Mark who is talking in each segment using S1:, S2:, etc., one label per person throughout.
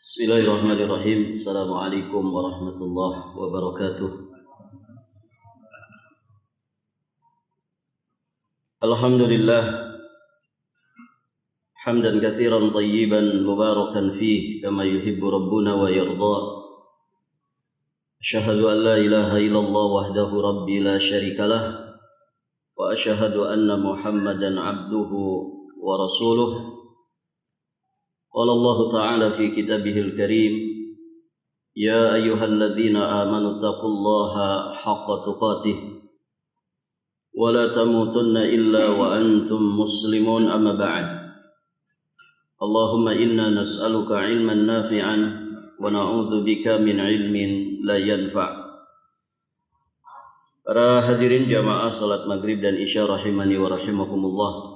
S1: Bismillahirrahmanirrahim. Assalamualaikum warahmatullahi wabarakatuh. Alhamdulillah hamdan katsiran tayyiban mubarakan fihi kama yuhibbu rabbuna wa yarda. Asyhadu an la ilaha illallah wahdahu rabbi la syarikalah wa asyhadu anna Muhammadan abduhu wa rasuluh. قال الله تعالى في كتابه الكريم يا أيها الذين آمنوا اتقوا الله حق تقاته ولا تموتن إلا وأنتم مسلمون أما بعد اللهم إنا نسألك علما نافعا ونعوذ بك من علم لا ينفع. Para hadirin jamaah salat maghrib dan isya rahimani wa rahimakumullah.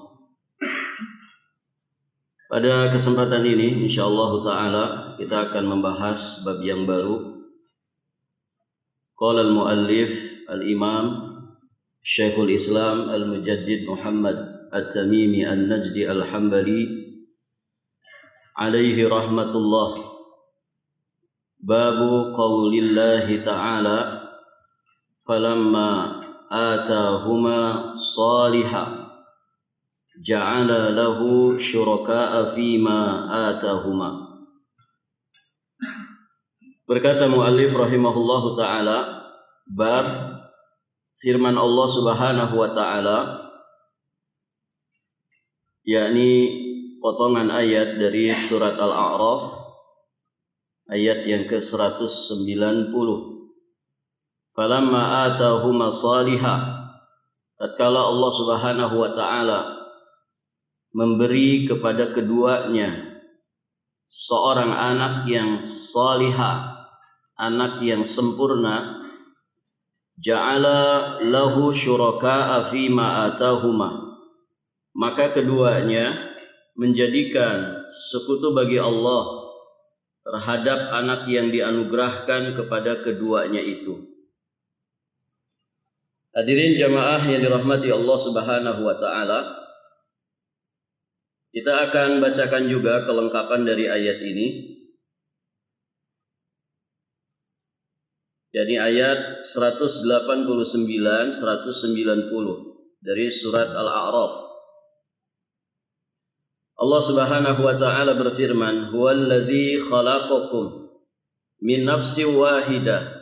S1: Pada kesempatan ini insyaallah ta'ala kita akan membahas bab yang baru. Qala al-muallif al-imam Syekhul Islam al-Mujaddid Muhammad at-Tamimi an-Najdi al-Hambali alaihi rahmatullah. Babu qaulillahi ta'ala falamma atahuma salihah ja'ala lahu syuraka'a fima atahuma. Berkata muallif rahimahullahu ta'ala, bab firman Allah subhanahu wa ta'ala, yakni potongan ayat dari surat Al-A'raf ayat yang ke-190. Falamma atahuma salihah, tatkala Allah subhanahu wa ta'ala memberi kepada keduanya seorang anak yang salihah, anak yang sempurna, ja'ala lahu syuraka'a fima atahuma, maka keduanya menjadikan sekutu bagi Allah terhadap anak yang dianugerahkan kepada keduanya itu. Hadirin jamaah yang dirahmati Allah subhanahu wa ta'ala, kita akan bacakan juga kelengkapan dari ayat ini. Jadi ayat 189, 190 dari surat Al-A'raf. Allah Subhanahu wa taala berfirman, "Huwallazi khalaqakum min nafsin wahidah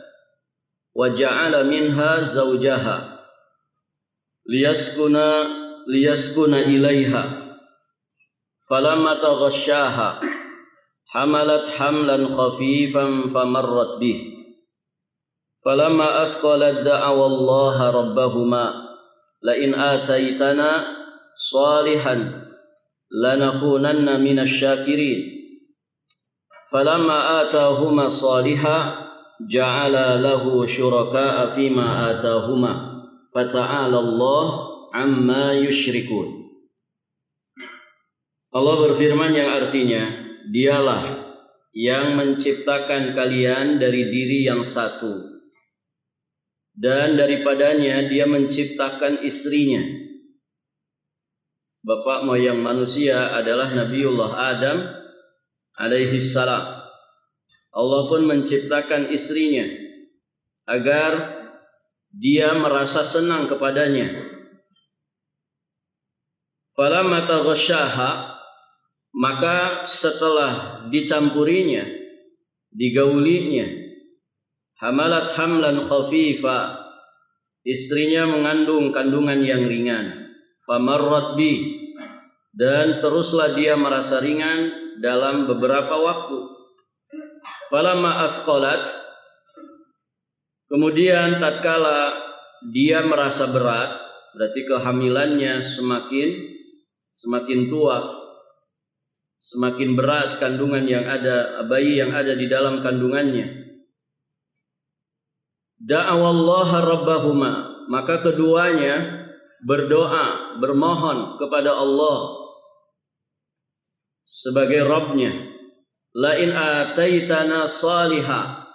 S1: wa ja'ala minha zawjaha liyaskuna ilaiha." Falamma taghasyaha hamalat hamlan khafifan famarrat bih. Falamma athqalat da'awa Allah rabbahuma la in ataitana salihan lanakunanna minasy syakirin. Falamma atahuma salihah ja'ala lahu syuraka'a fima atahuma fata'ala Allah amma yusyrikun. Allah berfirman yang artinya, dialah yang menciptakan kalian dari diri yang satu, dan daripadanya dia menciptakan istrinya. Bapak moyang manusia adalah Nabiullah Adam alaihi salam. Allah pun menciptakan istrinya agar dia merasa senang kepadanya. Falamma taghasyaha, maka setelah dicampurinya, digaulinya, hamalat hamlan khafifa, istrinya mengandung kandungan yang ringan, famarrat bi, dan teruslah dia merasa ringan dalam beberapa waktu. Falamma athqalat, kemudian tatkala dia merasa berat, berarti kehamilannya semakin tua, semakin berat kandungan yang ada, bayi yang ada di dalam kandungannya. Da'awallaha rabbahuma, maka keduanya berdoa, bermohon kepada Allah sebagai Rabbnya. La in ataitana salihah,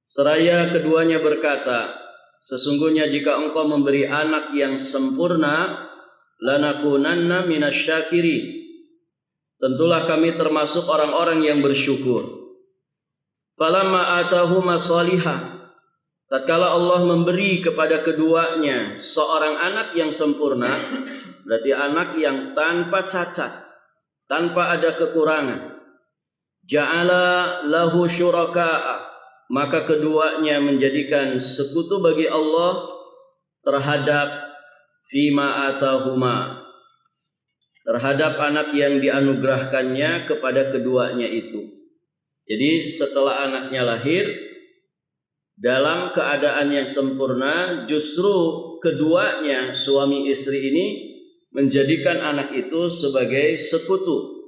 S1: seraya keduanya berkata, sesungguhnya jika engkau memberi anak yang sempurna, lanakunanna minasy syakirin, tentulah kami termasuk orang-orang yang bersyukur. Falamma atahuma salihah, tatkala Allah memberi kepada keduanya seorang anak yang sempurna, berarti anak yang tanpa cacat, tanpa ada kekurangan. Ja'ala lahu syuraka'a, maka keduanya menjadikan sekutu bagi Allah terhadap fima atahuma, terhadap anak yang dianugerahkannya kepada keduanya itu. Jadi setelah anaknya lahir dalam keadaan yang sempurna, justru keduanya suami istri ini menjadikan anak itu sebagai sekutu,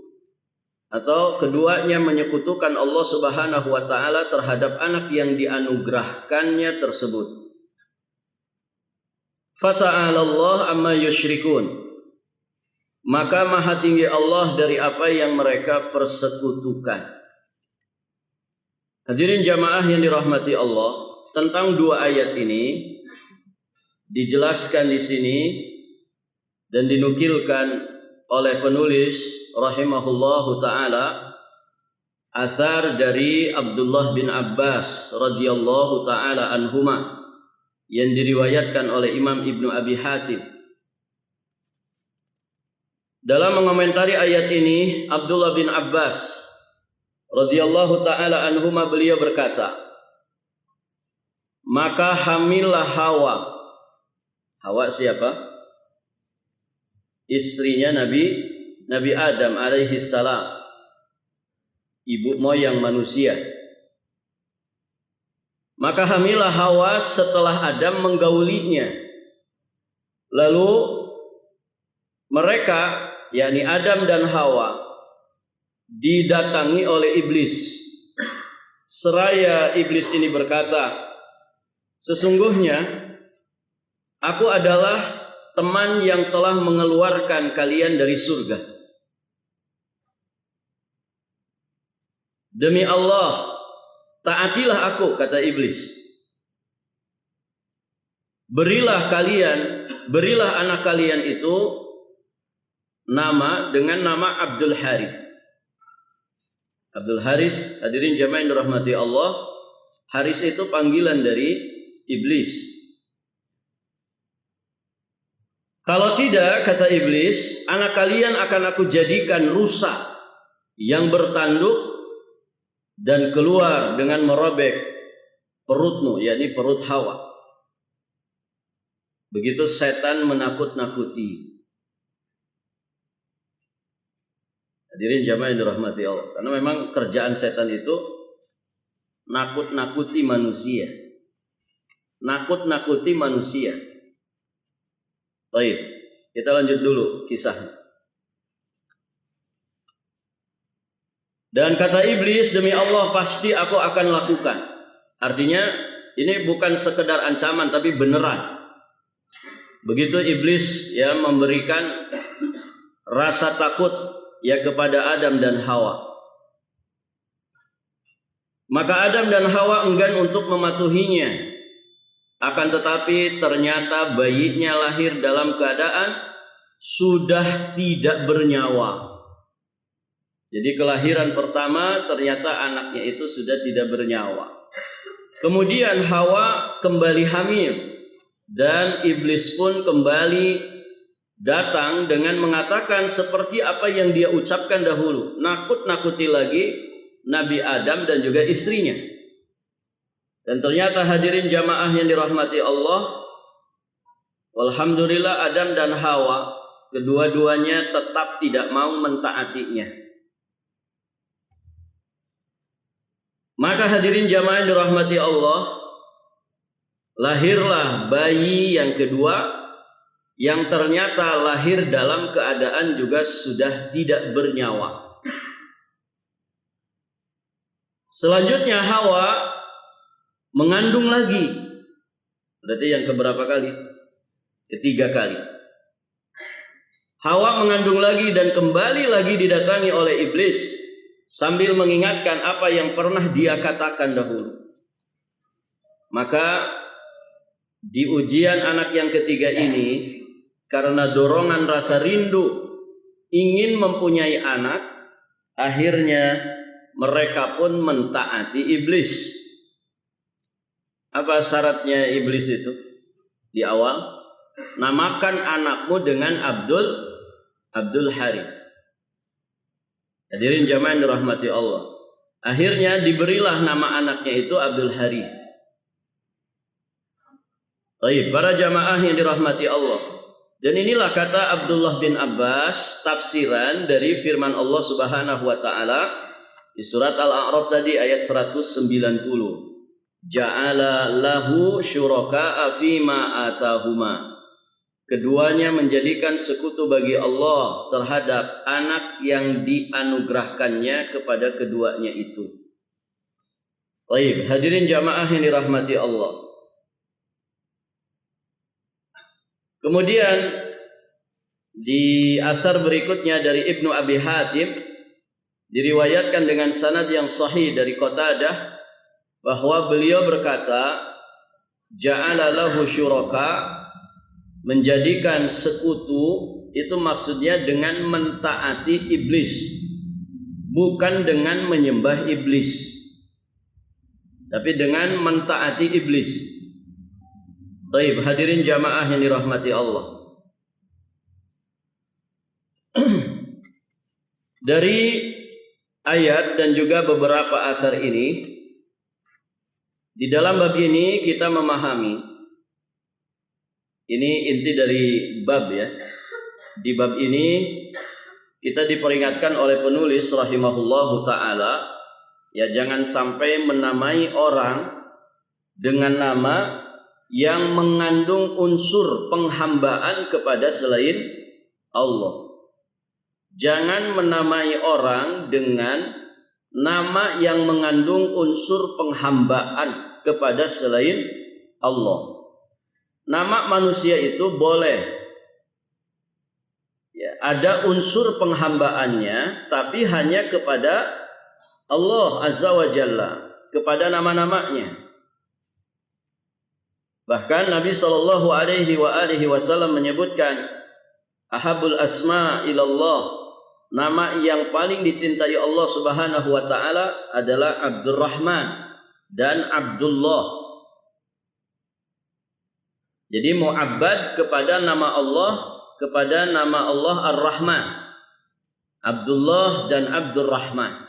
S1: atau keduanya menyekutukan Allah Subhanahu wa taala terhadap anak yang dianugerahkannya tersebut. Fata'ala Allah amma yusyrikun, maka maha tinggi Allah dari apa yang mereka persekutukan. Hadirin jamaah yang dirahmati Allah, tentang dua ayat ini dijelaskan di sini dan dinukilkan oleh penulis rahimahullahu taala athar dari Abdullah bin Abbas radhiyallahu taala anhuma yang diriwayatkan oleh Imam Ibnu Abi Hatim. Dalam mengomentari ayat ini, Abdullah bin Abbas radhiyallahu taala anhuma beliau berkata, maka hamillah Hawa. Hawa siapa? Istrinya Nabi Adam alaihi salam, ibu moyang manusia. Maka hamillah Hawa setelah Adam menggaulinya. Lalu mereka, yakni Adam dan Hawa, didatangi oleh iblis. Seraya iblis ini berkata, sesungguhnya aku adalah teman yang telah mengeluarkan kalian dari surga. Demi Allah, taatilah aku, kata iblis. Berilah anak kalian itu nama dengan nama Abdul Harith. Abdul Haris, hadirin jamaah yang dirahmati Allah, Haris itu panggilan dari iblis. Kalau tidak, kata iblis, anak kalian akan aku jadikan rusa yang bertanduk dan keluar dengan merobek perutmu, yakni perut Hawa. Begitu setan menakut-nakuti. Hadirin jamaah yang dirahmati Allah, karena memang kerjaan setan itu nakut-nakuti manusia. Nakut-nakuti manusia. Baik, kita lanjut dulu kisahnya. Dan kata iblis, demi Allah pasti aku akan lakukan. Artinya ini bukan sekedar ancaman tapi beneran. Begitu iblis ya memberikan rasa takut ya kepada Adam dan Hawa. Maka Adam dan Hawa enggan untuk mematuhinya. Akan tetapi ternyata bayinya lahir dalam keadaan sudah tidak bernyawa. Jadi kelahiran pertama ternyata anaknya itu sudah tidak bernyawa. Kemudian Hawa kembali hamil dan iblis pun kembali datang dengan mengatakan seperti apa yang dia ucapkan dahulu, nakut-nakuti lagi Nabi Adam dan juga istrinya. Dan ternyata hadirin jamaah yang dirahmati Allah, walhamdulillah Adam dan Hawa kedua-duanya tetap tidak mau mentaatinya. Maka hadirin jamaah yang dirahmati Allah, lahirlah bayi yang kedua yang ternyata lahir dalam keadaan juga sudah tidak bernyawa. Selanjutnya Hawa mengandung lagi. Berarti yang keberapa kali? Ketiga kali. Hawa mengandung lagi dan kembali lagi didatangi oleh iblis sambil mengingatkan apa yang pernah dia katakan dahulu. Maka di ujian anak yang ketiga ini, karena dorongan rasa rindu ingin mempunyai anak, akhirnya mereka pun mentaati iblis. Apa syaratnya iblis itu? Di awal, namakan anakmu dengan Abdul Haris. Hadirin jamaah yang dirahmati Allah. Akhirnya diberilah nama anaknya itu Abdul Haris. Baik, para jamaah yang dirahmati Allah. Dan inilah kata Abdullah bin Abbas, tafsiran dari firman Allah Subhanahu wa taala di surat Al-A'raf tadi ayat 190. Ja'ala lahu syuraka'a fima atahuma. Keduanya menjadikan sekutu bagi Allah terhadap anak yang dianugerahkannya kepada keduanya itu. Baik, hadirin jamaah yang dirahmati Allah. Kemudian di asar berikutnya dari Ibnu Abi Hatim diriwayatkan dengan sanad yang sahih dari Qatadah bahwa beliau berkata, ja'ala lahu syuraka, menjadikan sekutu itu maksudnya dengan mentaati iblis, bukan dengan menyembah iblis, tapi dengan mentaati iblis. Baik, hadirin jamaah yang dirahmati Allah. Dari ayat dan juga beberapa asar ini, di dalam bab ini kita memahami, ini inti dari bab ya. Di bab ini kita diperingatkan oleh penulis rahimahullahu ta'ala, ya jangan sampai menamai orang dengan nama yang mengandung unsur penghambaan kepada selain Allah. Jangan menamai orang dengan nama yang mengandung unsur penghambaan kepada selain Allah. Nama manusia itu boleh ya, ada unsur penghambaannya, tapi hanya kepada Allah Azza wa Jalla, kepada nama-namanya. Bahkan Nabi sallallahu alaihi wasallam menyebutkan ahabul asma ilallah, nama yang paling dicintai Allah Subhanahu wa taala adalah Abdurrahman dan Abdullah. Jadi mu'abbad kepada nama Allah Ar-Rahman, Abdullah dan Abdurrahman.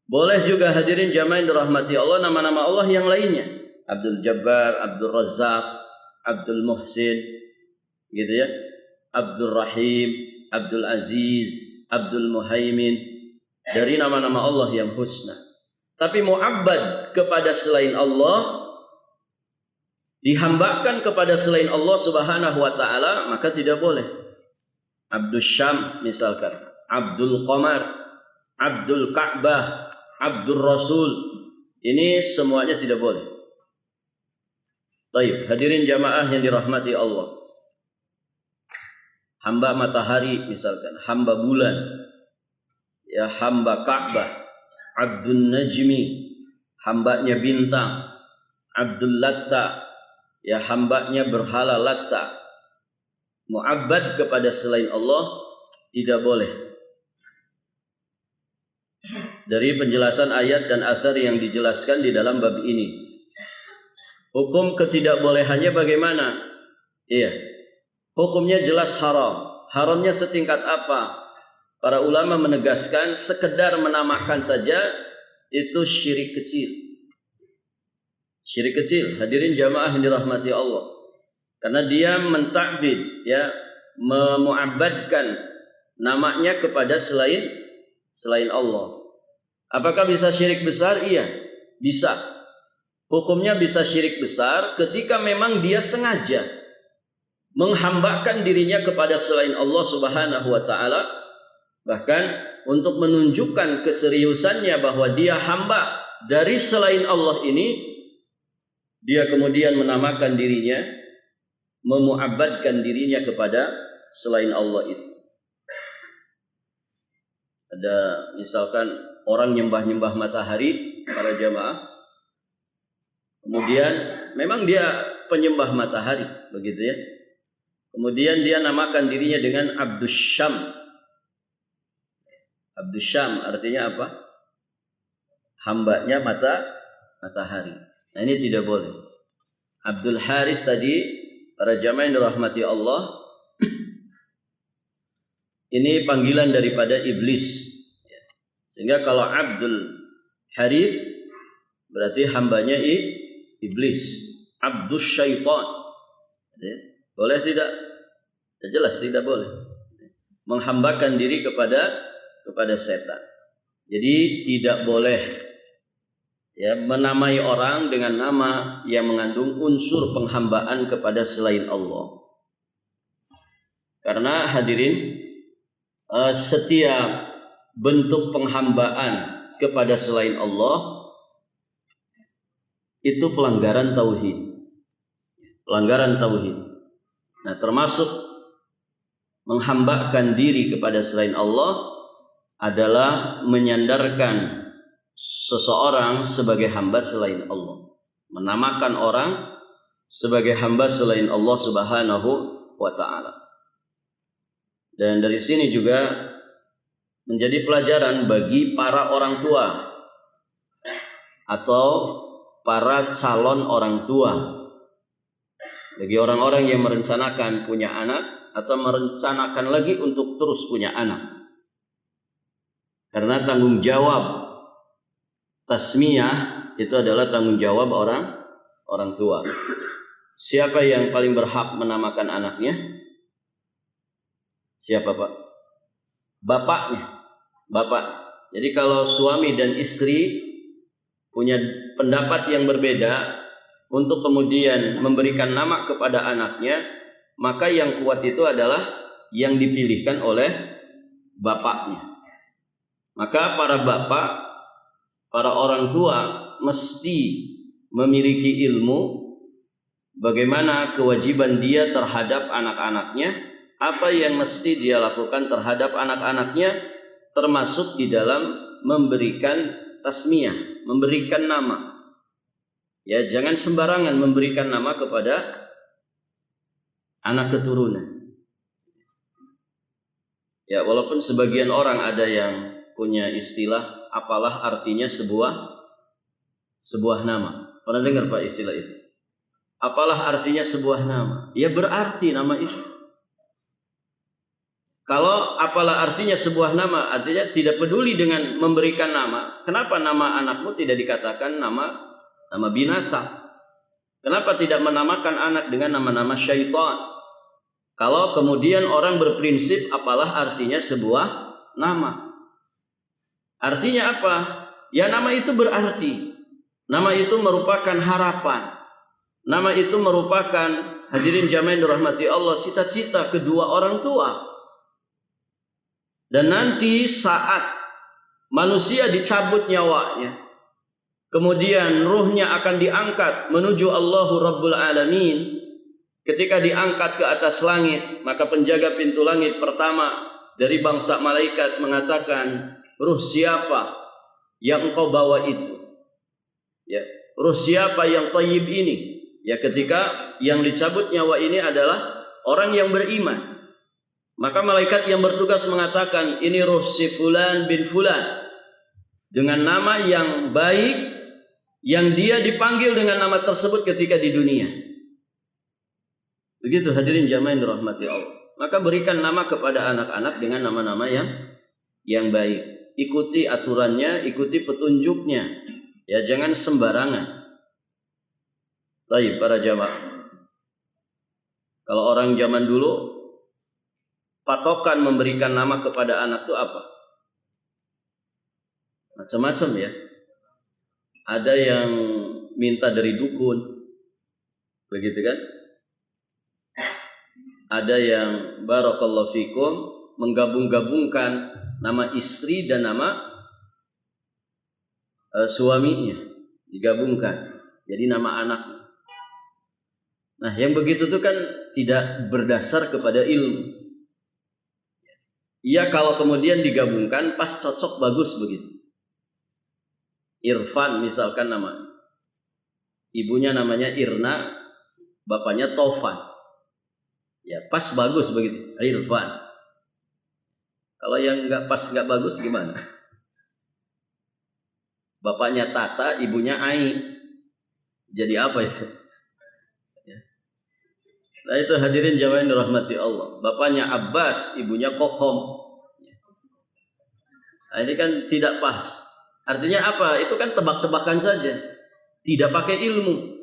S1: Boleh juga hadirin jamaah yang dirahmati Allah nama-nama Allah yang lainnya, Abdul Jabbar, Abdul Razzaq, Abdul Muhsin, gitu ya, Abdul Rahim, Abdul Aziz, Abdul Muhaimin, dari nama-nama Allah yang husna. Tapi mu'abbad kepada selain Allah, dihambakan kepada selain Allah Subhanahu wa taala, maka tidak boleh. Abdul Syam misalkan, Abdul Qamar, Abdul Ka'bah, Abdul Rasul, ini semuanya tidak boleh. Baik, hadirin jamaah yang dirahmati Allah. Hamba matahari misalkan, hamba bulan, ya hamba Ka'bah, Abdul Najmi, hambanya bintang, Abdul Latta, ya hambanya berhala Latta. Mu'abbad kepada selain Allah tidak boleh. Dari penjelasan ayat dan athar yang dijelaskan di dalam bab ini, hukum ketidakbolehannya bagaimana? Iya, hukumnya jelas haram. Haramnya setingkat apa? Para ulama menegaskan sekedar menamakan saja itu syirik kecil. Syirik kecil, hadirin jamaah yang dirahmati Allah. Karena dia mentakbid, ya, memu'abbadkan namanya kepada selain Allah. Apakah bisa syirik besar? Iya, bisa. Hukumnya bisa syirik besar ketika memang dia sengaja menghambakan dirinya kepada selain Allah Subhanahu wa taala, bahkan untuk menunjukkan keseriusannya bahwa dia hamba dari selain Allah ini, dia kemudian menamakan dirinya, memu'abbadkan dirinya kepada selain Allah itu. Ada misalkan orang nyembah-nyembah matahari, para jamaah, kemudian memang dia penyembah matahari, begitu ya. Kemudian dia namakan dirinya dengan Abdus Syam. Abdus Syam artinya apa? Hambanya matahari. Nah ini tidak boleh. Abdul Haris tadi, para jamaah yang dirahmati Allah, ini panggilan daripada iblis. Sehingga kalau Abdul Haris berarti hambanya iblis. Abdus Syaitan. Boleh tidak? Ya, jelas tidak boleh. Menghambakan diri kepada setan. Jadi tidak boleh ya menamai orang dengan nama yang mengandung unsur penghambaan kepada selain Allah. Karena hadirin, setiap bentuk penghambaan kepada selain Allah itu pelanggaran tauhid. Pelanggaran tauhid. Nah, termasuk menghambakan diri kepada selain Allah adalah menyandarkan seseorang sebagai hamba selain Allah. Menamakan orang sebagai hamba selain Allah Subhanahu wa ta'ala. Dan dari sini juga menjadi pelajaran bagi para orang tua atau para calon orang tua. Bagi orang-orang yang merencanakan punya anak atau merencanakan lagi untuk terus punya anak. Karena tanggung jawab tasmiyah itu adalah tanggung jawab orang tua. Siapa yang paling berhak menamakan anaknya? Siapa, Pak? Bapaknya. Bapak. Jadi kalau suami dan istri punya pendapat yang berbeda untuk kemudian memberikan nama kepada anaknya, maka yang kuat itu adalah yang dipilihkan oleh bapaknya. Maka para bapak, para orang tua mesti memiliki ilmu bagaimana kewajiban dia terhadap anak-anaknya, apa yang mesti dia lakukan terhadap anak-anaknya, termasuk di dalam memberikan tasmiyah, memberikan nama. Ya, jangan sembarangan memberikan nama kepada anak keturunan. Ya, walaupun sebagian orang ada yang punya istilah apalah artinya sebuah nama. Pernah dengar Pak istilah itu? Apalah artinya sebuah nama? Ya berarti nama itu. Kalau apalah artinya sebuah nama, artinya tidak peduli dengan memberikan nama. Kenapa nama anakmu tidak dikatakan nama binatang? Kenapa tidak menamakan anak dengan nama-nama syaitan? Kalau kemudian orang berprinsip apalah artinya sebuah nama. Artinya apa? Ya nama itu berarti. Nama itu merupakan harapan. Nama itu merupakan, hadirin jamaah yang dirahmati Allah, cita-cita kedua orang tua. Dan nanti saat manusia dicabut nyawanya, kemudian ruhnya akan diangkat menuju Allahu Rabbul Alamin. Ketika diangkat ke atas langit, maka penjaga pintu langit pertama dari bangsa malaikat mengatakan, ruh siapa yang engkau bawa itu? Ya, ruh siapa yang thayyib ini? Ya, ketika yang dicabut nyawa ini adalah orang yang beriman. Maka malaikat yang bertugas mengatakan, ini ruh si fulan bin fulan, dengan nama yang baik, yang dia dipanggil dengan nama tersebut ketika di dunia. Begitu hadirin jamaah yang dirahmati Allah. Maka berikan nama kepada anak-anak dengan nama-nama yang baik. Ikuti aturannya, ikuti petunjuknya. Ya, jangan sembarangan. Baik para jamaah. Kalau orang zaman dulu, patokan memberikan nama kepada anak itu apa? Macam-macam ya. Ada yang minta dari dukun, begitu kan? Ada yang barakallahu fikum menggabung-gabungkan nama istri dan nama suaminya, digabungkan jadi nama anak. Nah, yang begitu itu kan tidak berdasar kepada ilmu. Iya, kalau kemudian digabungkan pas cocok bagus begitu. Irfan misalkan nama, ibunya namanya Irna, bapaknya Taufan. Ya, pas bagus begitu, Irfan. Kalau yang nggak pas, nggak bagus gimana? Bapaknya Tata, ibunya Ai. Jadi apa itu? Nah itu hadirin jamaah yang dirahmati Allah. Bapaknya Abbas, ibunya Kokom. Nah, ini kan tidak pas. Artinya apa? Itu kan tebak-tebakan saja. Tidak pakai ilmu.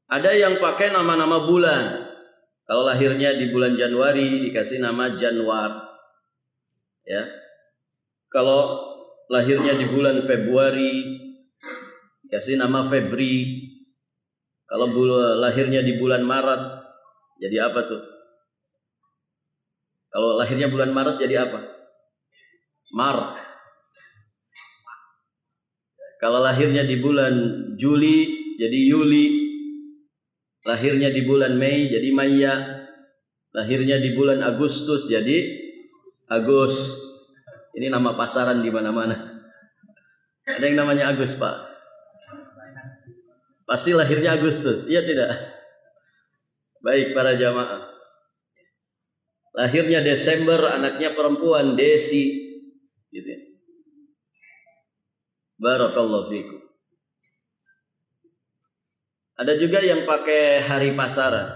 S1: Ada yang pakai nama-nama bulan. Kalau lahirnya di bulan Januari dikasih nama Januar. Ya. Kalau lahirnya di bulan Februari dikasih nama Febri. Kalau lahirnya di bulan Maret jadi apa tuh? Kalau lahirnya bulan Maret jadi apa? Mar. Kalau lahirnya di bulan Juli jadi Yuli. Lahirnya di bulan Mei jadi Maya. Lahirnya di bulan Agustus jadi Agus. Ini nama pasaran di mana-mana. Ada yang namanya Agus, Pak. Pasti lahirnya Agustus, iya tidak? Baik para jamaah. Lahirnya Desember, anaknya perempuan Desi, gitu. Barakallahu fikum. Ada juga yang pakai hari pasaran,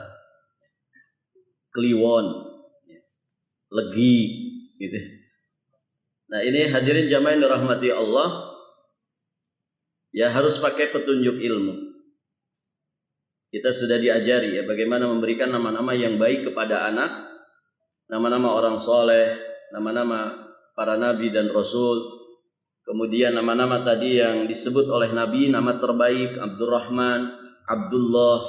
S1: Kliwon, Legi, gitu. Nah ini hadirin jamaah yang dirahmati Allah, ya harus pakai petunjuk ilmu. Kita sudah diajari ya bagaimana memberikan nama-nama yang baik kepada anak, nama-nama orang soleh, nama-nama para nabi dan rasul. Kemudian nama-nama tadi yang disebut oleh Nabi, nama terbaik Abdurrahman, Abdullah,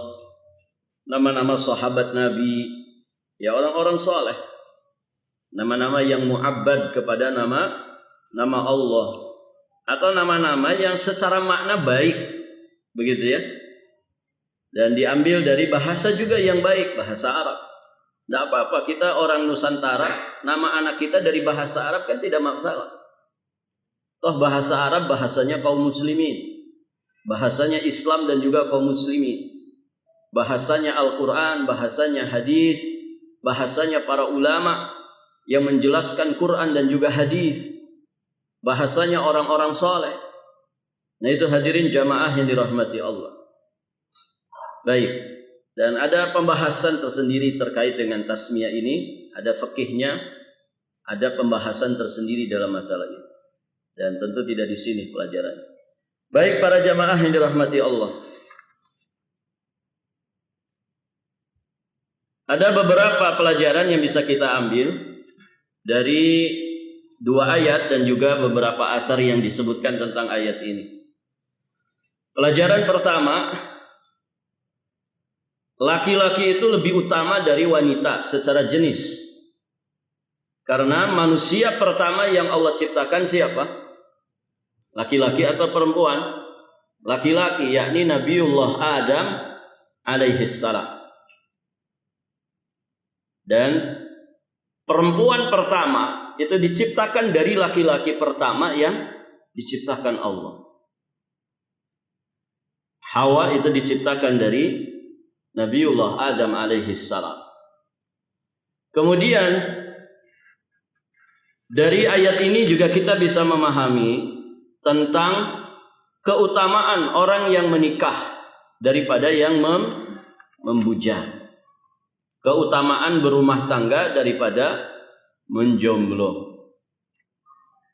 S1: nama-nama sahabat Nabi, ya orang-orang soleh. Nama-nama yang mu'abbad kepada nama Allah. Atau nama-nama yang secara makna baik, begitu ya. Dan diambil dari bahasa juga yang baik, bahasa Arab. Tidak apa-apa, kita orang Nusantara, nama anak kita dari bahasa Arab kan tidak masalah. Toh bahasa Arab bahasanya kaum muslimin, bahasanya Islam dan juga kaum muslimin, bahasanya Al-Quran, bahasanya hadis, bahasanya para ulama yang menjelaskan Quran dan juga hadis, bahasanya orang-orang soleh. Nah itu hadirin jamaah yang dirahmati Allah. Baik, dan ada pembahasan tersendiri terkait dengan tasmiyah ini, ada fikihnya, ada pembahasan tersendiri dalam masalah itu. Dan tentu tidak di sini pelajarannya. Baik para jamaah yang dirahmati Allah. Ada beberapa pelajaran yang bisa kita ambil dari dua ayat dan juga beberapa asar yang disebutkan tentang ayat ini. Pelajaran pertama, laki-laki itu lebih utama dari wanita secara jenis. Karena manusia pertama yang Allah ciptakan siapa? Laki-laki atau perempuan? Laki-laki, yakni Nabiullah Adam alaihissalam. Dan perempuan pertama itu diciptakan dari laki-laki pertama yang diciptakan Allah. Hawa itu diciptakan dari Nabiullah Adam alaihissalam. Kemudian dari ayat ini juga kita bisa memahami tentang keutamaan orang yang menikah daripada yang membujang. Keutamaan berumah tangga daripada menjomblo.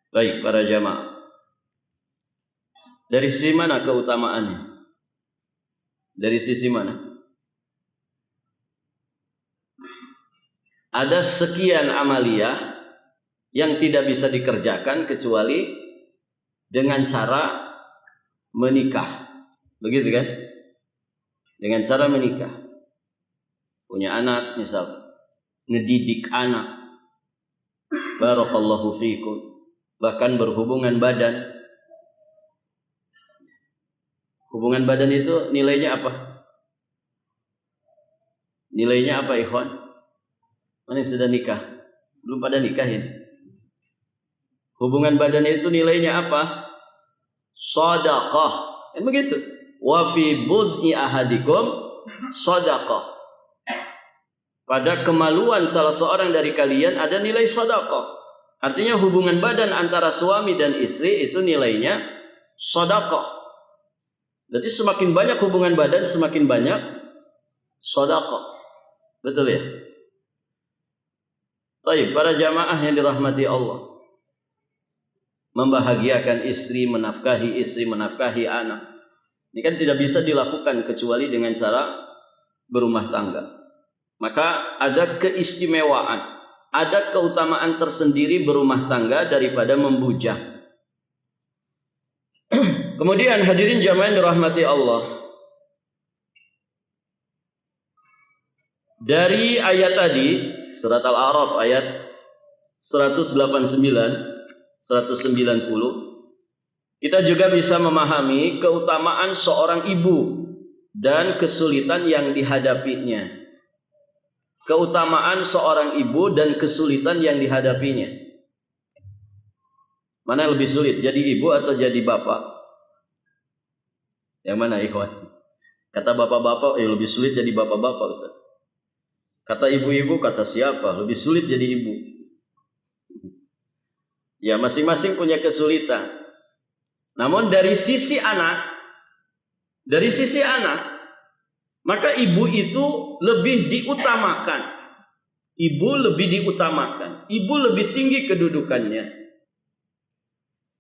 S1: Baik para jamaah. Dari sisi mana keutamaannya? Dari sisi mana? Ada sekian amaliyah yang tidak bisa dikerjakan kecuali dengan cara menikah. Begitu kan? Dengan cara menikah. Punya anak misal, ngedidik anak. Barakallahu fikum. Bahkan berhubungan badan. Hubungan badan itu nilainya apa? Nilainya apa ikhwan? Mana yang sudah nikah? Belum pada nikah ini. Hubungan badan itu nilainya apa? Shadaqah. Begitu. Wa fi bud'i ahadikum shadaqah. pada kemaluan salah seorang dari kalian ada nilai sedekah. Artinya hubungan badan antara suami dan istri itu nilainya sedekah. Berarti semakin banyak hubungan badan semakin banyak sedekah. Betul ya? Baik, para jamaah yang dirahmati Allah. Membahagiakan istri, menafkahi anak. Ini kan tidak bisa dilakukan kecuali dengan cara berumah tangga. Maka ada keistimewaan, ada keutamaan tersendiri berumah tangga daripada membujang. Kemudian hadirin jamaah yang dirahmati Allah. Dari ayat tadi, surat Al-A'raf ayat 189, 190, kita juga bisa memahami keutamaan seorang ibu dan kesulitan yang dihadapinya. Keutamaan seorang ibu dan kesulitan yang dihadapinya. Mana yang lebih sulit, jadi ibu atau jadi bapak? Yang mana, ikhwan? Kata bapak-bapak, lebih sulit jadi bapak-bapak, Ustaz. Kata ibu-ibu, kata siapa? Lebih sulit jadi ibu. Ya, masing-masing punya kesulitan. Namun dari sisi anak, maka ibu itu lebih diutamakan. Ibu lebih tinggi kedudukannya.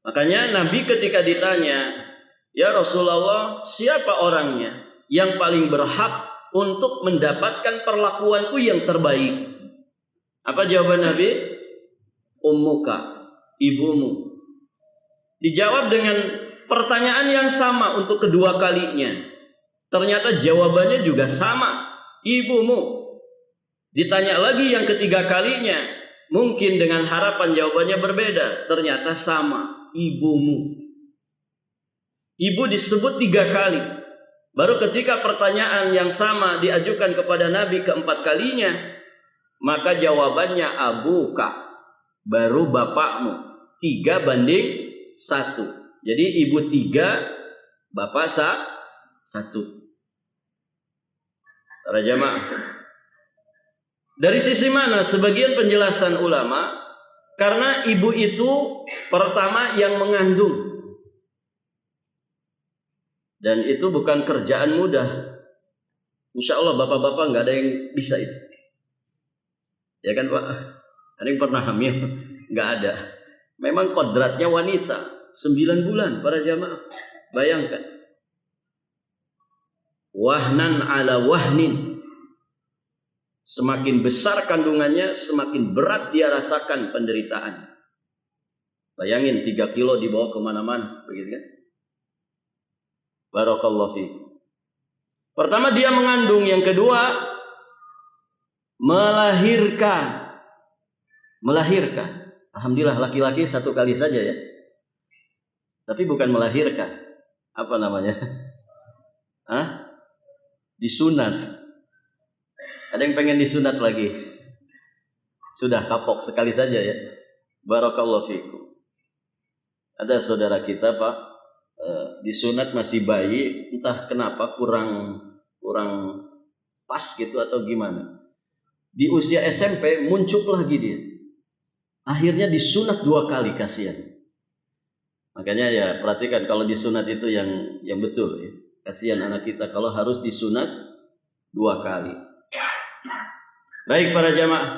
S1: Makanya Nabi ketika ditanya, ya Rasulullah, siapa orangnya yang paling berhak untuk mendapatkan perlakuanku yang terbaik? Apa jawaban Nabi? Ummuka, ibumu. Dijawab dengan pertanyaan yang sama untuk kedua kalinya. Ternyata jawabannya juga sama, ibumu. Ditanya lagi yang ketiga kalinya, mungkin dengan harapan jawabannya berbeda. Ternyata sama, ibumu. Ibu disebut 3 kali. Baru ketika pertanyaan yang sama diajukan kepada Nabi keempat kalinya, maka jawabannya abuka, baru bapakmu. 3:1. Jadi ibu 3, bapak 1. Para jamaah, dari sisi mana? Sebagian penjelasan ulama, karena ibu itu pertama yang mengandung. Dan itu bukan kerjaan mudah. Insya Allah bapak-bapak nggak ada yang bisa itu. Ya kan Pak? Ada yang pernah hamil? Nggak ada. Memang kodratnya wanita. 9 bulan para jamaah. Bayangkan. Wahnan ala wahnin. Semakin besar kandungannya, semakin berat dia rasakan penderitaan. Bayangin 3 kilo dibawa kemana-mana. Begitu kan? Barakallahu fiikum. Pertama dia mengandung, yang kedua melahirkan. Alhamdulillah laki-laki 1 kali saja ya. Tapi bukan melahirkan. Apa namanya? Disunat. Ada yang pengen disunat lagi? Sudah kapok sekali saja ya. Barakallahu fiikum. Ada saudara kita Pak, disunat masih bayi, entah kenapa kurang pas gitu atau gimana. Di usia SMP muncul lagi dia. Akhirnya disunat 2 kali, kasihan. Makanya ya perhatikan kalau disunat itu yang betul ya. Kasihan anak kita kalau harus disunat 2 kali. Baik para jamaah.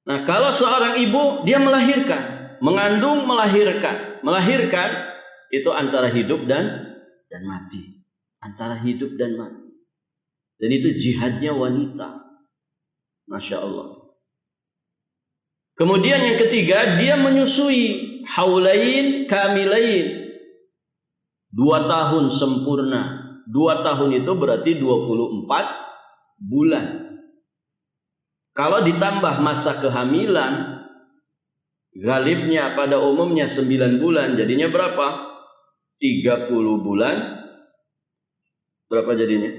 S1: Nah, kalau seorang ibu dia melahirkan, mengandung, melahirkan itu antara hidup dan mati. Antara hidup dan mati. Dan itu jihadnya wanita. Masya Allah. Kemudian yang ketiga, dia menyusui. Haulain kamilain. 2 tahun sempurna. 2 tahun itu berarti 24 bulan. Kalau ditambah masa kehamilan, galibnya pada umumnya 9 bulan. Jadinya berapa? 30 bulan. Berapa jadinya?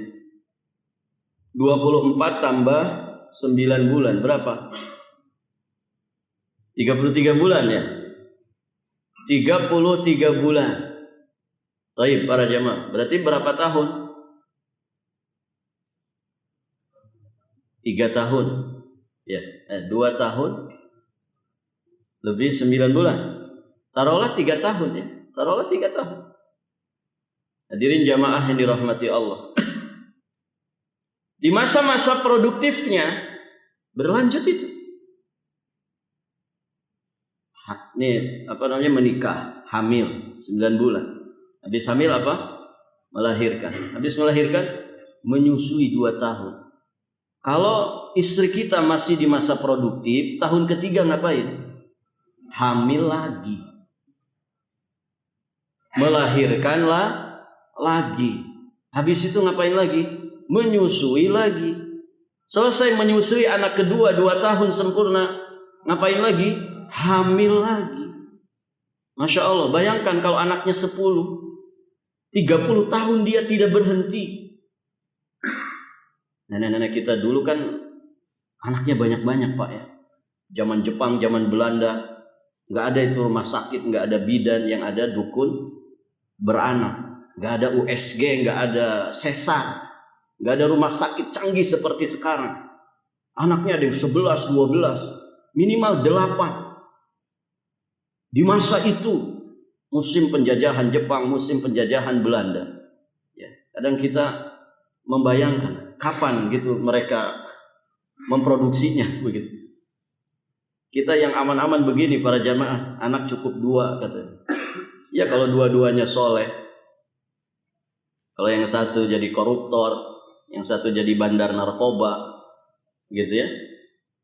S1: 24 tambah 9 bulan. Berapa? 33 bulan ya? 33 bulan. Baik para jamaah. Berarti berapa tahun? 3 tahun. Ya, 2 tahun lebih 9 bulan. Taruhlah 3 tahun ya. Taruhlah 3 tahun. Hadirin jamaah yang dirahmati Allah. Di masa-masa produktifnya berlanjut itu. Ini menikah, hamil 9 bulan. Habis hamil apa? Melahirkan. Habis melahirkan menyusui 2 tahun. Kalau istri kita masih di masa produktif, tahun ketiga ngapain? Hamil lagi. Melahirkanlah lagi. Habis itu ngapain lagi? Menyusui lagi. Selesai menyusui anak kedua 2 tahun sempurna, ngapain lagi? Hamil lagi. Masya Allah, bayangkan kalau anaknya 10, 30 tahun dia tidak berhenti. Nenek-nenek kita dulu kan anaknya banyak-banyak Pak ya. Zaman Jepang, zaman Belanda, nggak ada itu rumah sakit, nggak ada bidan, yang ada dukun beranak, nggak ada USG, nggak ada sesar, nggak ada rumah sakit canggih seperti sekarang. Anaknya ada yang 11, 12, minimal 8. Di masa itu musim penjajahan Jepang, musim penjajahan Belanda. Ya, kadang kita membayangkan kapan gitu mereka memproduksinya begitu. Kita yang aman-aman begini para jamaah, anak cukup 2 katanya. Ya kalau dua-duanya soleh. Kalau yang satu jadi koruptor, yang satu jadi bandar narkoba, gitu ya.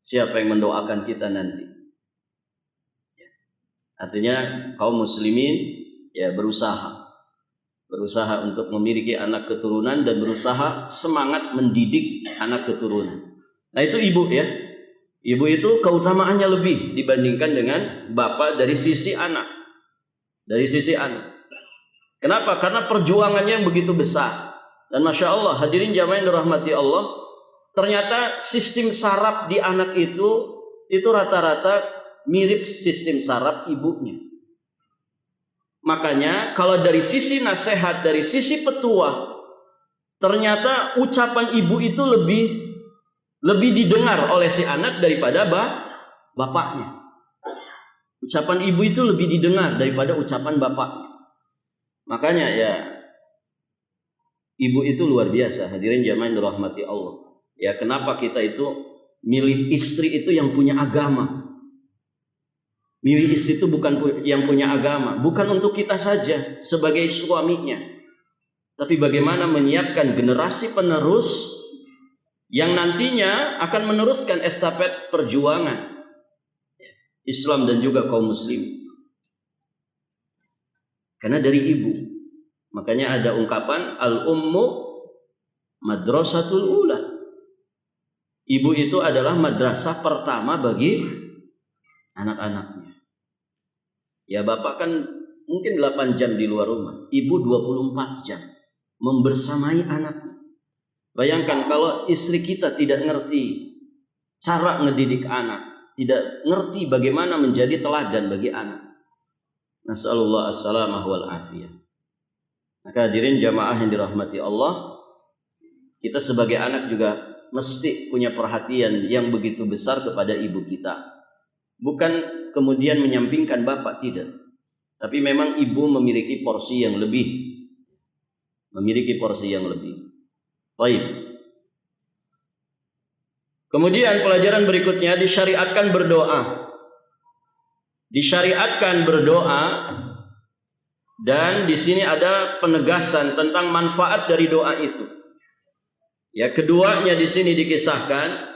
S1: Siapa yang mendoakan kita nanti? Artinya kaum muslimin ya berusaha untuk memiliki anak keturunan dan berusaha semangat mendidik anak keturunan. Nah itu ibu ya. Ibu itu keutamaannya lebih dibandingkan dengan bapak dari sisi anak. Dari sisi anak. Kenapa? Karena perjuangannya yang begitu besar. Dan Masya Allah, hadirin jamaah yang dirahmati Allah, ternyata sistem saraf di anak itu rata-rata mirip sistem saraf ibunya. Makanya kalau dari sisi nasihat, dari sisi petua, ternyata ucapan ibu itu lebih didengar oleh si anak daripada bapaknya. Ucapan ibu itu lebih didengar daripada ucapan bapaknya. Makanya ya ibu itu luar biasa. Hadirin jamaah yang dirahmati Allah. Ya kenapa kita itu milih istri itu yang punya agama. Milih istri itu bukan yang punya agama, bukan untuk kita saja sebagai suaminya, tapi bagaimana menyiapkan generasi penerus yang nantinya akan meneruskan estafet perjuangan Islam dan juga kaum muslim. Karena dari ibu, makanya ada ungkapan al-ummu madrasatul ula. Ibu itu adalah madrasah pertama bagi anak-anaknya. Ya bapak kan mungkin 8 jam di luar rumah, ibu 24 jam membersamai anaknya. Bayangkan kalau istri kita tidak ngerti cara ngedidik anak, tidak ngerti bagaimana menjadi teladan bagi anak. Nasallallahu as-salamah wal afiyah. Maka hadirin jamaah yang dirahmati Allah, kita sebagai anak juga mesti punya perhatian yang begitu besar kepada ibu kita. Bukan kemudian menyampingkan bapak, tidak. Tapi memang ibu memiliki porsi yang lebih. Baik. Kemudian pelajaran berikutnya disyariatkan berdoa. Dan di sini ada penegasan tentang manfaat dari doa itu. Ya, keduanya di sini dikisahkan.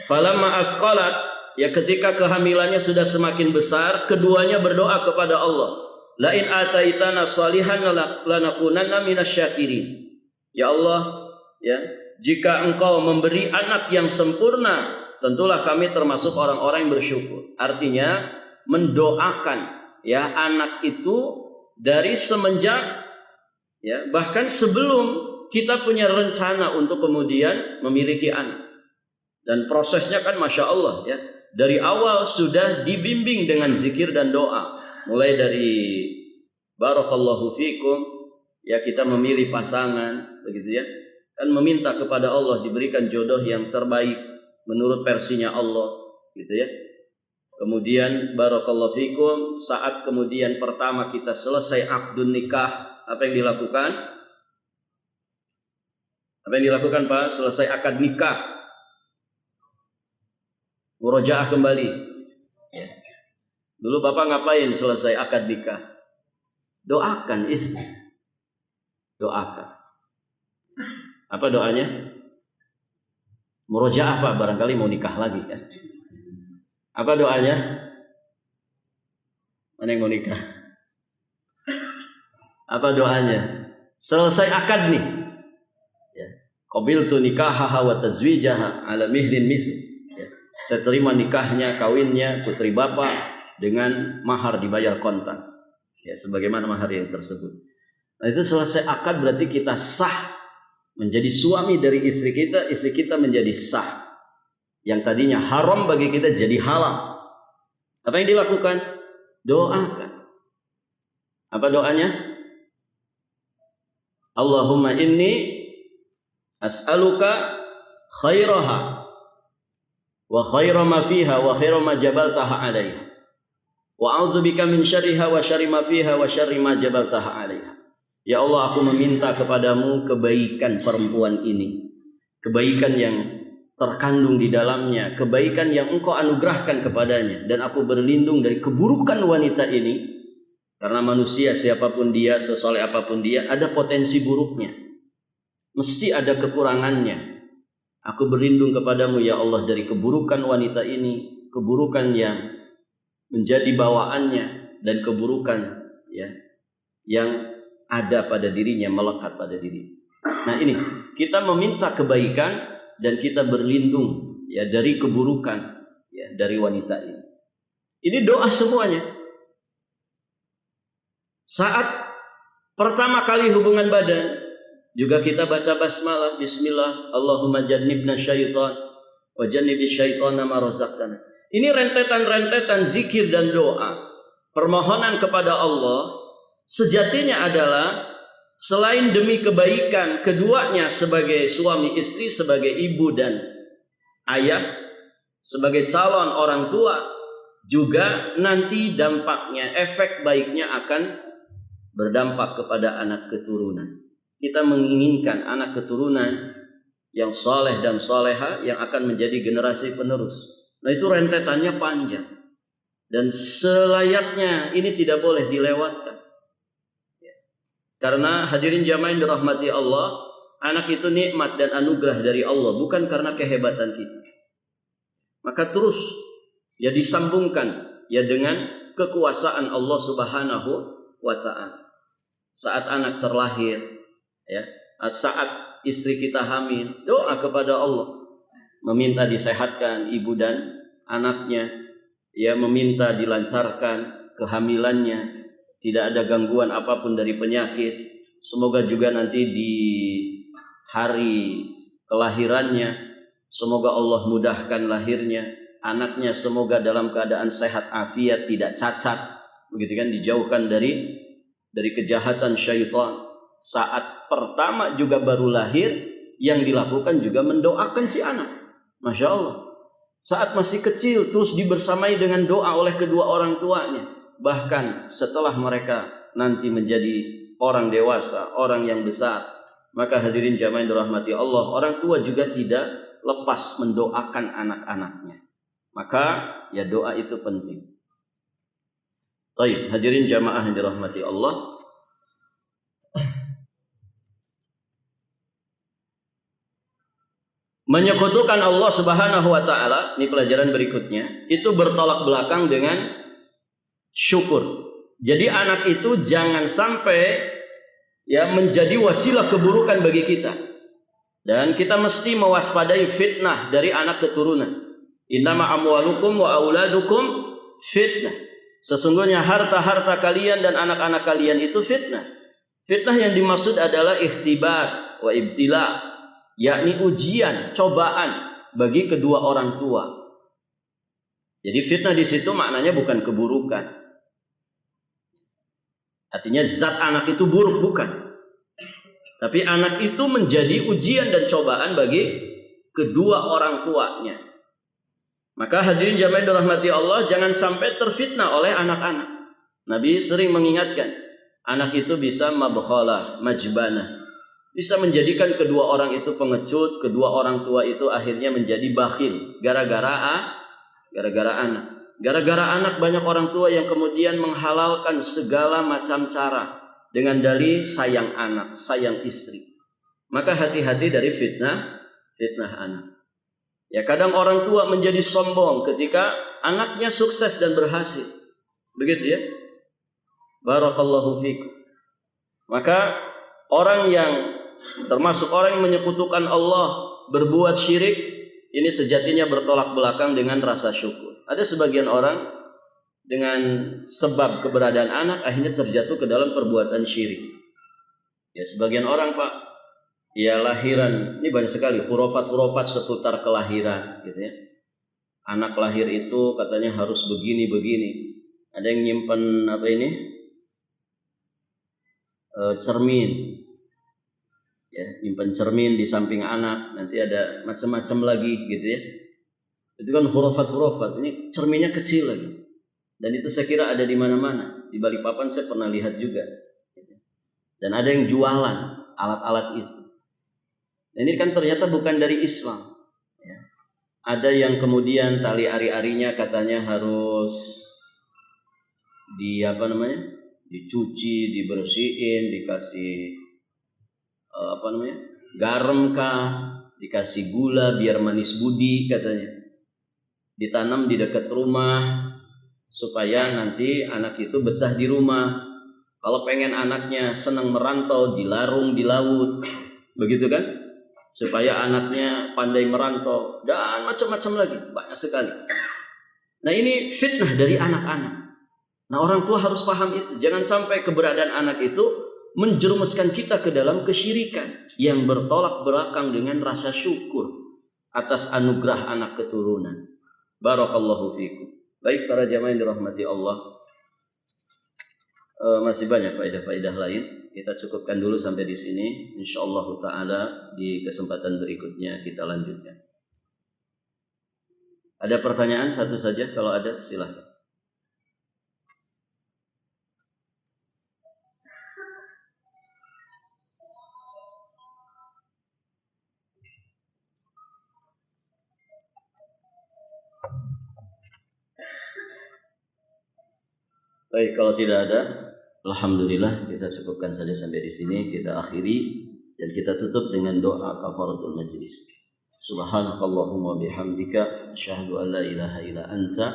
S1: Falamma asqalat, ya ketika kehamilannya sudah semakin besar, keduanya berdoa kepada Allah. La in ataitana salihan lanakunanna minasyakirin. Ya Allah, ya, jika Engkau memberi anak yang sempurna, tentulah kami termasuk orang-orang yang bersyukur. Artinya mendoakan ya anak itu dari semenjak ya bahkan sebelum kita punya rencana untuk kemudian memiliki anak. Dan prosesnya kan Masya Allah ya. Dari awal sudah dibimbing dengan zikir dan doa. Mulai dari barakallahu fikum, ya kita memilih pasangan, begitu ya. kan meminta kepada Allah diberikan jodoh yang terbaik menurut versinya Allah, gitu ya. Kemudian barakallahu fikum, saat kemudian pertama kita selesai akdun nikah, apa yang dilakukan? Apa yang dilakukan Pak? Selesai akad nikah, murojaah kembali. Dulu Bapak ngapain selesai akad nikah? Doakan istri. Doakan. Apa doanya? Murojaah Pak, barangkali mau nikah lagi kan. Apa doanya? Mana yang mau nikah? Apa doanya? Selesai akad nih. Ya. Qabiltu nikahaha wa tazwijaha ala mihrin mithl. Ya. Saya terima nikahnya, kawinnya putri Bapak dengan mahar dibayar kontan. Ya, sebagaimana mahar yang tersebut. Nah, itu selesai akad berarti kita sah menjadi suami dari istri kita menjadi sah. Yang tadinya haram bagi kita jadi halal. Apa yang dilakukan? Doakan. Apa doanya? Allahumma inni as'aluka khairaha wa khaira ma fiha wa khaira ma jabaltaha alaiha wa a'udzubika min syarriha wa syarri ma fiha wa syarri ma jabaltaha alaiha. Ya Allah, aku meminta kepadamu kebaikan perempuan ini, kebaikan yang terkandung di dalamnya, kebaikan yang engkau anugerahkan kepadanya, dan aku berlindung dari keburukan wanita ini, karena manusia siapapun dia, sesoleh apapun dia, ada potensi buruknya, mesti ada kekurangannya. Aku berlindung kepadamu ya Allah dari keburukan wanita ini, keburukan yang menjadi bawaannya, dan keburukan ya yang ada pada dirinya, melekat pada diri. Nah ini, kita meminta kebaikan dan kita berlindung ya dari keburukan ya dari wanita ini. Ini doa semuanya. Saat pertama kali hubungan badan juga kita baca basmalah, bismillah, Allahumma jannibna syaitan wa jannibish syaitana ma razaqtana. Ini rentetan-rentetan zikir dan doa, permohonan kepada Allah sejatinya adalah selain demi kebaikan keduanya sebagai suami istri, sebagai ibu dan ayah, sebagai calon orang tua, juga nanti dampaknya, efek baiknya akan berdampak kepada anak keturunan. Kita menginginkan anak keturunan yang saleh dan saleha yang akan menjadi generasi penerus. Nah itu rentetannya panjang. Dan selayaknya ini tidak boleh dilewatkan. Karena hadirin jamaah yang dirahmati Allah, anak itu nikmat dan anugerah dari Allah, bukan karena kehebatan kita. Maka terus ya disambungkan ya dengan kekuasaan Allah Subhanahu wa taala. Saat anak terlahir ya, saat istri kita hamil, doa kepada Allah, meminta disehatkan ibu dan anaknya, ya meminta dilancarkan kehamilannya, tidak ada gangguan apapun dari penyakit. Semoga juga nanti di hari kelahirannya, semoga Allah mudahkan lahirnya, anaknya semoga dalam keadaan sehat afiat, tidak cacat, begitu kan, dijauhkan dari kejahatan syaitan. Saat pertama juga baru lahir, yang dilakukan juga mendoakan si anak. Masya Allah. Saat masih kecil terus dibersamai dengan doa oleh kedua orang tuanya. Bahkan setelah mereka nanti menjadi orang dewasa, orang yang besar, maka hadirin jamaah yang dirahmati Allah, orang tua juga tidak lepas mendoakan anak-anaknya. Maka ya doa itu penting. Baik, hadirin jamaah yang dirahmati Allah. Menyekutukan Allah Subhanahu wa taala, ini pelajaran berikutnya, itu bertolak belakang dengan syukur. Jadi anak itu jangan sampai ya menjadi wasilah keburukan bagi kita. Dan kita mesti mewaspadai fitnah dari anak keturunan. Innama amwalukum wa auladukum fitnah. Sesungguhnya harta-harta kalian dan anak-anak kalian itu fitnah. Fitnah yang dimaksud adalah ikhtibar wa ibtila, yakni ujian, cobaan bagi kedua orang tua. Jadi fitnah di situ maknanya bukan keburukan. Artinya zat anak itu buruk, bukan. Tapi anak itu menjadi ujian dan cobaan bagi kedua orang tuanya. Maka hadirin jamaah dirahmati Allah, jangan sampai terfitnah oleh anak-anak. Nabi sering mengingatkan, anak itu bisa mabkhalah, majbanah. Bisa menjadikan kedua orang itu pengecut, kedua orang tua itu akhirnya menjadi bakhil. Gara-gara anak. Gara-gara anak banyak orang tua yang kemudian menghalalkan segala macam cara dengan dalih sayang anak, sayang istri. Maka hati-hati dari fitnah anak. Ya, kadang orang tua menjadi sombong ketika anaknya sukses dan berhasil. Begitu ya. Barakallahu fikum. Maka orang yang termasuk orang yang menyekutukan Allah, berbuat syirik, ini sejatinya bertolak belakang dengan rasa syukur. Ada sebagian orang dengan sebab keberadaan anak akhirnya terjatuh ke dalam perbuatan syirik. Ya, sebagian orang Pak, ya lahiran, ini banyak sekali khurafat seputar kelahiran gitu ya. Anak lahir itu katanya harus begini. Ada yang nyimpen cermin. Ya, nyimpen cermin di samping anak, nanti ada macam-macam lagi gitu ya. Itu kan khurafat, ini cerminnya kecil lagi. Dan itu saya kira ada di mana-mana. Di Balikpapan saya pernah lihat juga. Dan ada yang jualan alat-alat itu. Dan ini kan ternyata bukan dari Islam. Ya. Ada yang kemudian tali ari-arinya katanya harus dicuci, dibersihin, dikasih garam kah, dikasih gula biar manis budi katanya. Ditanam di dekat rumah supaya nanti anak itu betah di rumah. Kalau pengen anaknya senang merantau, dilarung di laut. Begitu kan? Supaya anaknya pandai merantau. Dan macam-macam lagi. Banyak sekali. Nah, ini fitnah dari anak-anak. Nah, orang tua harus paham itu. Jangan sampai keberadaan anak itu menjerumuskan kita ke dalam kesyirikan yang bertolak belakang dengan rasa syukur atas anugerah anak keturunan. Barakallahu fikum. Baik para jamaah yang dirahmati Allah, masih banyak faedah-faedah lain. Kita cukupkan dulu sampai di sini. Insyaallah taala di kesempatan berikutnya kita lanjutkan. Ada pertanyaan satu saja, kalau ada silakan. Baik, kalau tidak ada, alhamdulillah kita cukupkan saja sampai di sini, kita akhiri dan kita tutup dengan doa kafaratul majlis. Subhanakallahumma bihamdika asyhadu an la ilaha illa anta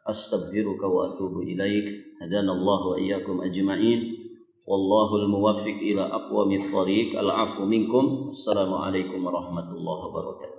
S1: astaghfiruka wa atubu ilaik. Hadanallahu wa iyyakum ajma'in. Wallahul muwaffiq ila aqwamit thoriq. Al-'afwu minkum. Assalamualaikum warahmatullahi wabarakatuh.